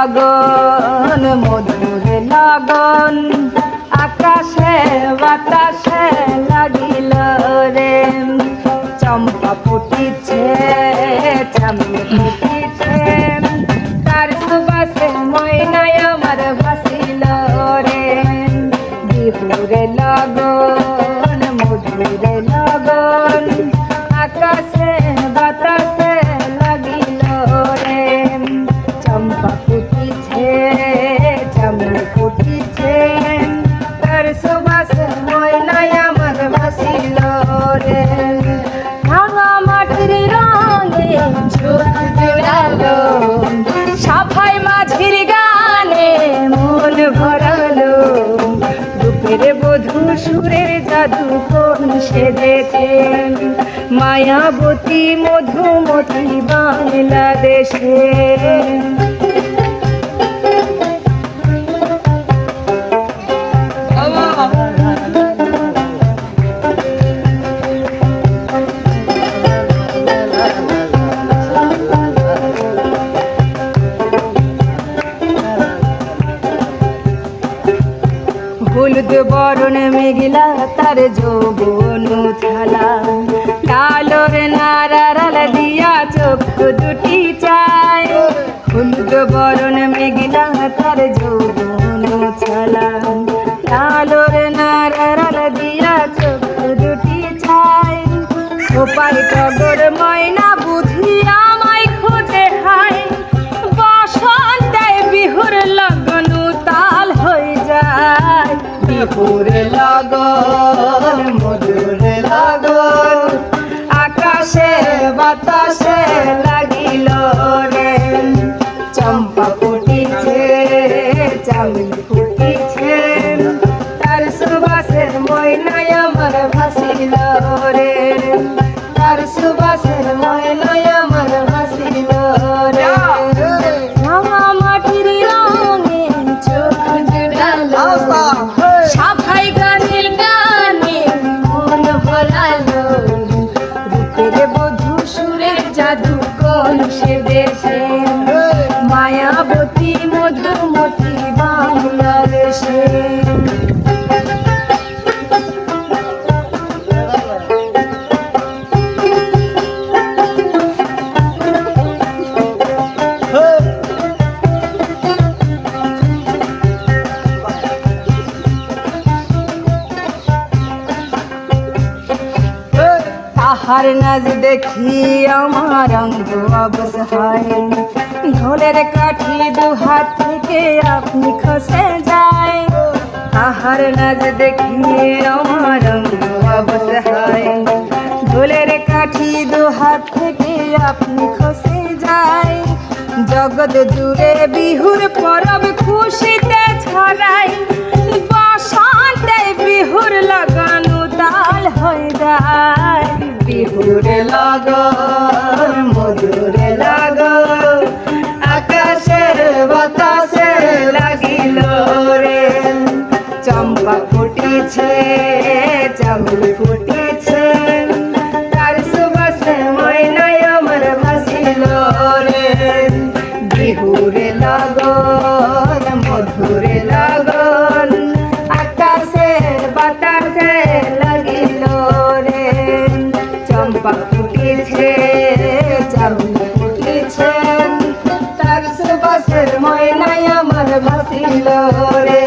লগন মধুর লগন আকাশে বাতাসে লাগিল রে চম্পা ফুটিছে চামেলি ফুটিছে তার সুবাসে ময়নায় আমার ভাসিল রে বিহুরে লগন মধুরে লগন আকাশে বাতাসে লাগিল রে চম্পা ফুটিছে চামেলি ফুটিছে তার সুবাসে ময়নায় আমার ভাসিল রে ভাঙা মাটির রঙে চোখ জোড়ালো সাফাই মাঝির গানে মন ভরালো রূপের বধূ সুরের জাদু কোন সেজেছে মায়াবতী মধুমতি বাংলাদেশে হলুদ বরণ মেঘলা তার যৌবন থালা কালোর নারাল দিয়া চোখ দুটি চায় হলুদ বরণ মেঘলা তার যৌবন ছালা কালোর নারাল দিয়া চোখ দুটি চায় ওপাই টগর ময়না বুঝি আমায় খোঁজে হায় বসন্তে বিহুর লগন তাল হয়ে যায় বিহুর লগন মধুর লগন আকাশে বাতাসে লাগিল রে চম্পা ফুটিছে চামেলি ফুটিছে তার সুবাসের ময়নায় আমার ভাসিল রে তার সুবাসের ময়নায় আমার ভাসিল রে ভাঙা মাটির রঙে চোখ জোড়ালো সাফাই গানের গানে মন ভরালো রূপের বধূ সুরের জাদু কোন সেজেছে মায়াবতী মধুমতি বাংলাদেশে তাহার নাচ দেখি আমার অঙ্গ অবসায় ঢোলের কাঠি দু হাত থেকে আপনি খসে যায় তাহার নাচ দেখি আমার অঙ্গ অবসায় ঢোলের কাঠি দু হাত থেকে আপনি খসে যায় জগৎ জুড়ে বিহুর পরব খুশিতে ছড়ায় বসন্তে বিহুর লগন তাল হয়ে যায় বিহুর লগন মধুর লগন আকাশের বাতাসে লাগিল রে চম্পা ফুটিছে চামেলি ফুটিছে তার সুবাসে ময়নায় আমার ভাসিল রে বিহুর লগন মধুর লগন আকাশের বাতাসে লাগিল রে চম্পা ফুটিছে চামেলি ফুটিছে তার সুবাসের ময়নায় আমার ভাসিল রে